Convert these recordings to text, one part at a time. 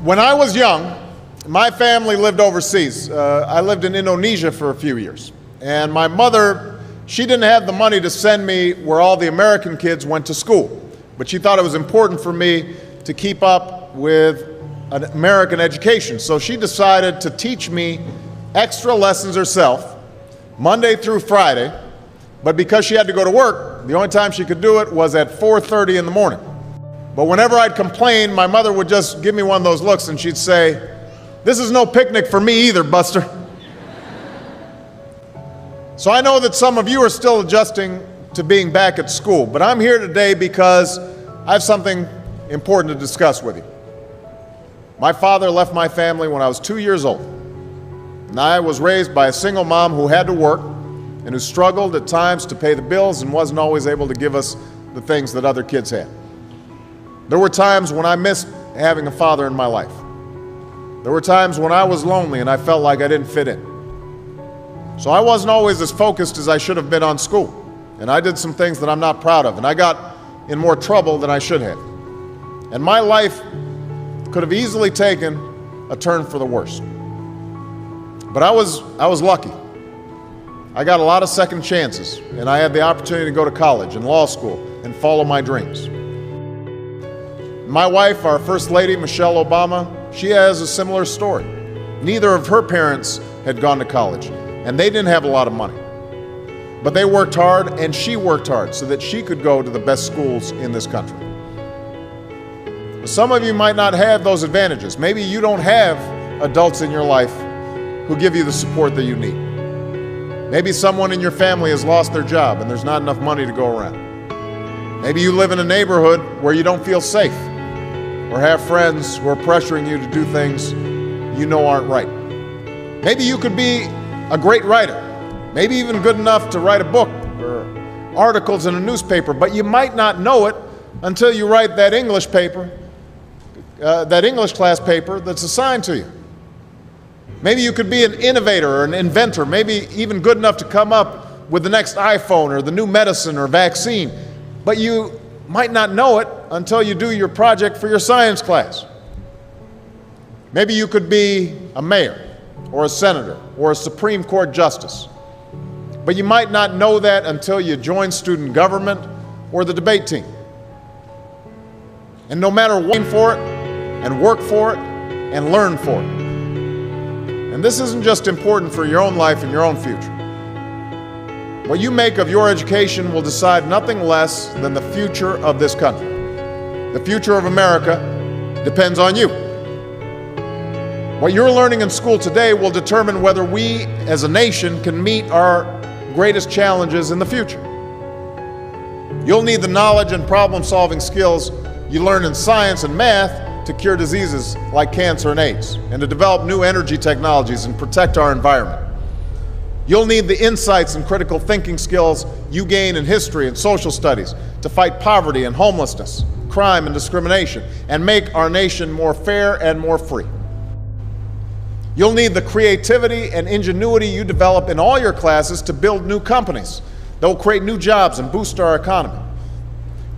When I was young, my family lived overseas. I lived in Indonesia for a few years. And my mother, she didn't have the money to send me where all the American kids went to school. But she thought it was important for me to keep up with an American education. So she decided to teach me extra lessons herself, Monday through Friday. But because she had to go to work, the only time she could do it was at 4:30 in the morning. But whenever I'd complain, my mother would just give me one of those looks and she'd say, "This is no picnic for me either, Buster." So I know that some of you are still adjusting to being back at school, but I'm here today because I have something important to discuss with you. My father left my family when I was 2 years old, and I was raised by a single mom who had to work and who struggled at times to pay the bills and wasn't always able to give us the things that other kids had. There were times when I missed having a father in my life. There were times when I was lonely and I felt like I didn't fit in. So I wasn't always as focused as I should have been on school. And I did some things that I'm not proud of. And I got in more trouble than I should have. And my life could have easily taken a turn for the worse. But I was lucky. I got a lot of second chances. And I had the opportunity to go to college and law school and follow my dreams. My wife, our First Lady, Michelle Obama, she has a similar story. Neither of her parents had gone to college, and they didn't have a lot of money. But they worked hard, and she worked hard so that she could go to the best schools in this country. Some of you might not have those advantages. Maybe you don't have adults in your life who give you the support that you need. Maybe someone in your family has lost their job, and there's not enough money to go around. Maybe you live in a neighborhood where you don't feel safe, or have friends who are pressuring you to do things you know aren't right. Maybe you could be a great writer, maybe even good enough to write a book or articles in a newspaper, but you might not know it until you write that English class paper that's assigned to you. Maybe you could be an innovator or an inventor, maybe even good enough to come up with the next iPhone or the new medicine or vaccine, but you might not know it until you do your project for your science class. Maybe you could be a mayor or a senator or a Supreme Court justice, but you might not know that until you join student government or the debate team. And no matter what, for it and work for it and learn for it. And this isn't just important for your own life and your own future. What you make of your education will decide nothing less than the future of this country. The future of America depends on you. What you're learning in school today will determine whether we as a nation can meet our greatest challenges in the future. You'll need the knowledge and problem-solving skills you learn in science and math to cure diseases like cancer and AIDS, and to develop new energy technologies and protect our environment. You'll need the insights and critical thinking skills you gain in history and social studies to fight poverty and homelessness, crime and discrimination, and make our nation more fair and more free. You'll need the creativity and ingenuity you develop in all your classes to build new companies that will create new jobs and boost our economy.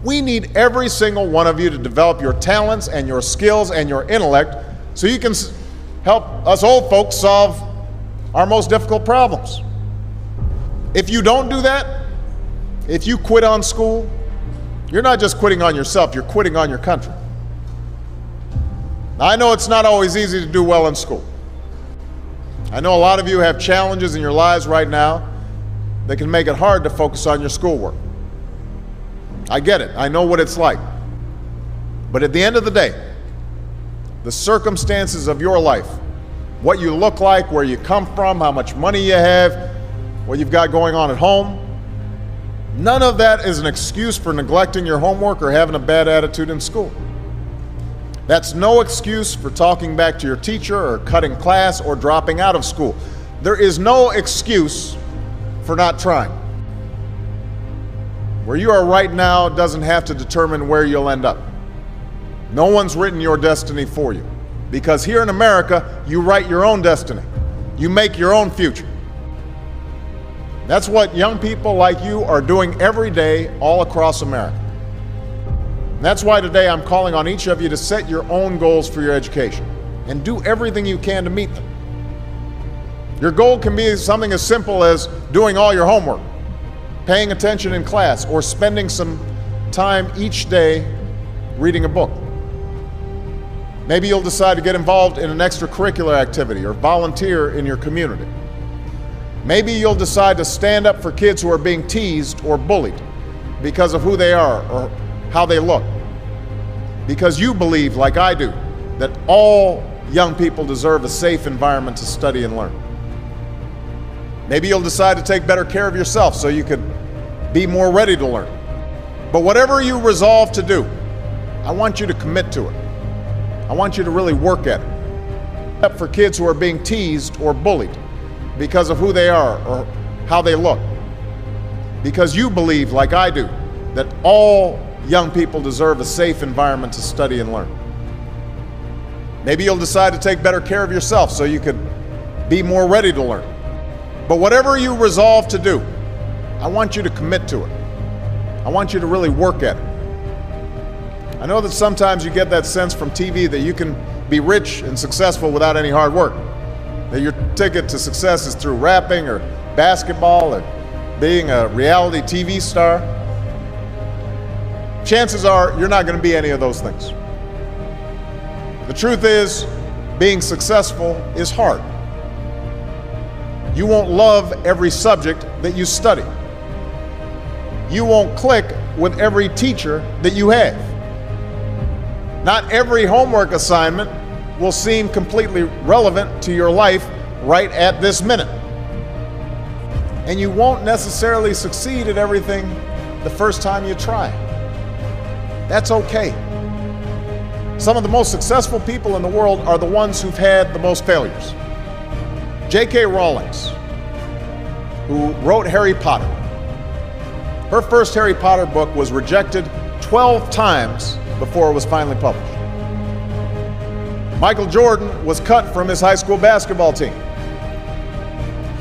We need every single one of you to develop your talents and your skills and your intellect so you can help us old folks solve our most difficult problems. If you don't do that, if you quit on school, you're not just quitting on yourself, you're quitting on your country. Now, I know it's not always easy to do well in school. I know a lot of you have challenges in your lives right now that can make it hard to focus on your schoolwork. I get it, I know what it's like. But at the end of the day, the circumstances of your life, what you look like, where you come from, how much money you have, what you've got going on at home, none of that is an excuse for neglecting your homework or having a bad attitude in school. That's no excuse for talking back to your teacher or cutting class or dropping out of school. There is no excuse for not trying. Where you are right now doesn't have to determine where you'll end up. No one's written your destiny for you. Because here in America, you write your own destiny. You make your own future. That's what young people like you are doing every day all across America. That's why today I'm calling on each of you to set your own goals for your education and do everything you can to meet them. Your goal can be something as simple as doing all your homework, paying attention in class, or spending some time each day reading a book. Maybe you'll decide to get involved in an extracurricular activity or volunteer in your community. Maybe you'll decide to stand up for kids who are being teased or bullied because of who they are or how they look. Because you believe, like I do, that all young people deserve a safe environment to study and learn. Maybe you'll decide to take better care of yourself so you can be more ready to learn. But whatever you resolve to do, I want you to commit to it. I want you to really work at it. For kids who are being teased or bullied because of who they are or how they look. Because you believe, like I do, that all young people deserve a safe environment to study and learn. Maybe you'll decide to take better care of yourself so you can be more ready to learn. But whatever you resolve to do, I want you to commit to it. I want you to really work at it. I know that sometimes you get that sense from TV that you can be rich and successful without any hard work. That your ticket to success is through rapping or basketball or being a reality TV star. Chances are you're not going to be any of those things. The truth is, being successful is hard. You won't love every subject that you study. You won't click with every teacher that you have. Not every homework assignment will seem completely relevant to your life right at this minute. And you won't necessarily succeed at everything the first time you try. That's okay. Some of the most successful people in the world are the ones who've had the most failures. J.K. Rowling, who wrote Harry Potter. Her first Harry Potter book was rejected 12 times before it was finally published. Michael Jordan was cut from his high school basketball team.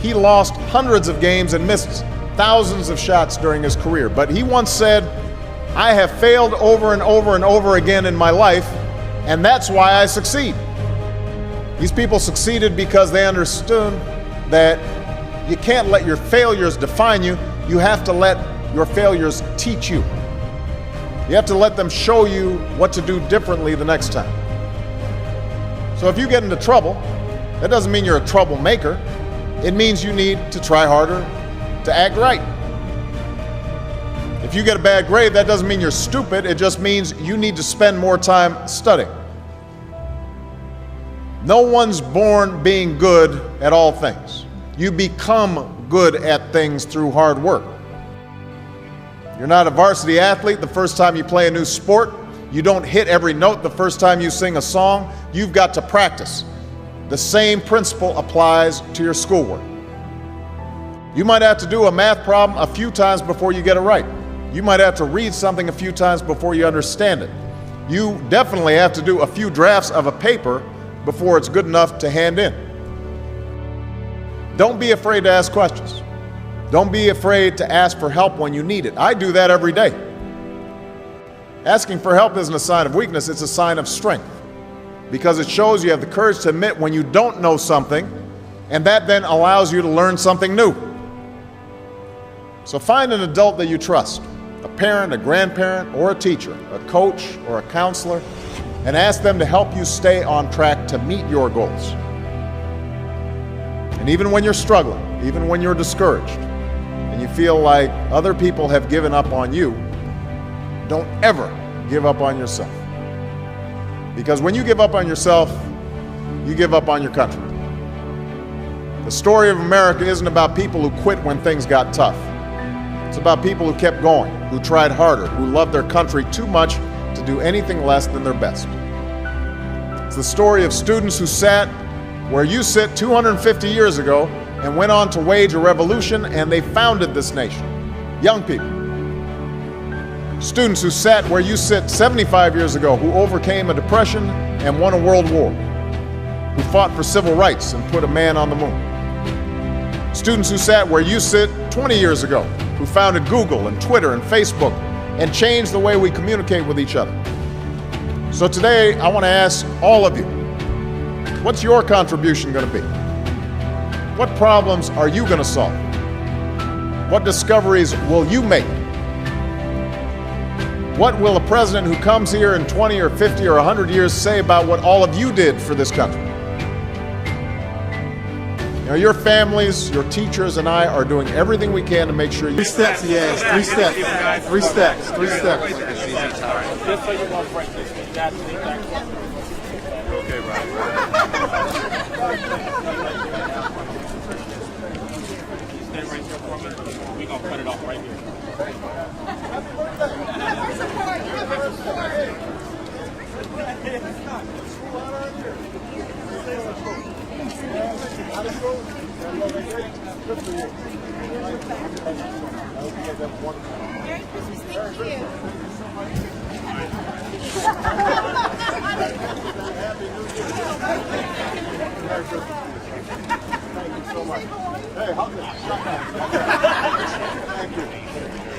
He lost hundreds of games and missed thousands of shots during his career. But he once said, "I have failed over and over and over again in my life, and that's why I succeed." These people succeeded because they understood that you can't let your failures define you. You have to let your failures teach you. You have to let them show you what to do differently the next time. So if you get into trouble, that doesn't mean you're a troublemaker. It means you need to try harder to act right. If you get a bad grade, that doesn't mean you're stupid. It just means you need to spend more time studying. No one's born being good at all things. You become good at things through hard work. You're not a varsity athlete the first time you play a new sport. You don't hit every note the first time you sing a song. You've got to practice. The same principle applies to your schoolwork. You might have to do a math problem a few times before you get it right. You might have to read something a few times before you understand it. You definitely have to do a few drafts of a paper before it's good enough to hand in. Don't be afraid to ask questions. Don't be afraid to ask for help when you need it. I do that every day. Asking for help isn't a sign of weakness, it's a sign of strength, because it shows you have the courage to admit when you don't know something, and that then allows you to learn something new. So find an adult that you trust, a parent, a grandparent, or a teacher, a coach, or a counselor, and ask them to help you stay on track to meet your goals. And even when you're struggling, even when you're discouraged, and you feel like other people have given up on you, don't ever give up on yourself. Because when you give up on yourself, you give up on your country. The story of America isn't about people who quit when things got tough. It's about people who kept going, who tried harder, who loved their country too much to do anything less than their best. It's the story of students who sat where you sit 250 years ago and went on to wage a revolution, and they founded this nation. Young people. Students who sat where you sit 75 years ago, who overcame a depression and won a world war, who fought for civil rights and put a man on the moon. Students who sat where you sit 20 years ago, who founded Google and Twitter and Facebook and change the way we communicate with each other. So today, I want to ask all of you, what's your contribution going to be? What problems are you going to solve? What discoveries will you make? What will a president who comes here in 20 or 50 or 100 years say about what all of you did for this country? You know, your families, your teachers, and I are doing everything we can to make sure you... 3 steps, yes. 3 steps. 3 steps. 3 steps. Just so you won't break this. Okay, Brian. Stand right there for a minute. We're going to cut it off right here. Merry Christmas, thank you. Thank you so much. Hey, how's it? Thank you.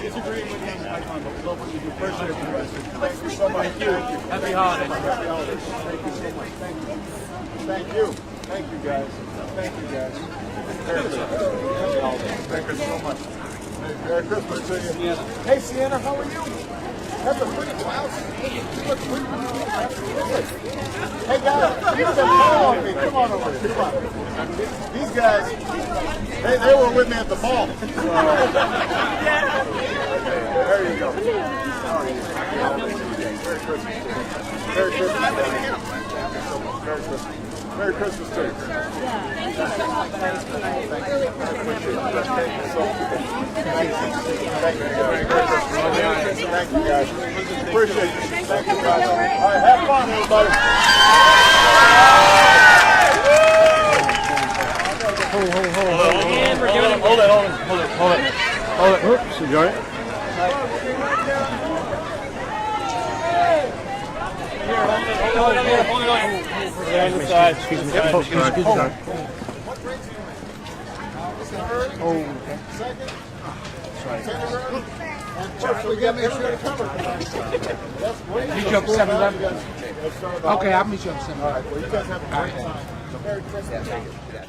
It's a great weekend. I love what you do. Appreciate it. Thank you so much. Thank you. Happy holidays. Happy holidays. Thank you so much. Thank you. Thank you. Thank you, guys. Thank you, guys. Merry Christmas. Happy holidays. Thank you so much. Merry Christmas to you. Sienna. Hey, Sienna, how are you? That's a pretty blouse. You look pretty good. Hey, guys, you can call on me. Come on over here. Come on. These guys, they were with me at the mall. There you go. Merry Christmas. Merry Christmas. Merry Christmas. Merry Christmas to you. Thank you so much. Thank you. I appreciate it. Thank you so much. Thank you. Thank you, guys. Thank you, guys. Appreciate it. Thank you, guys. All right, have fun, everybody. Hold it. Oops, you got it? Hold it on. On the side. Excuse me. Oh, okay. Meet you up at 7-Eleven. Okay, I'll meet you up at 7-Eleven. All right, well, you guys have a great time. Merry Christmas.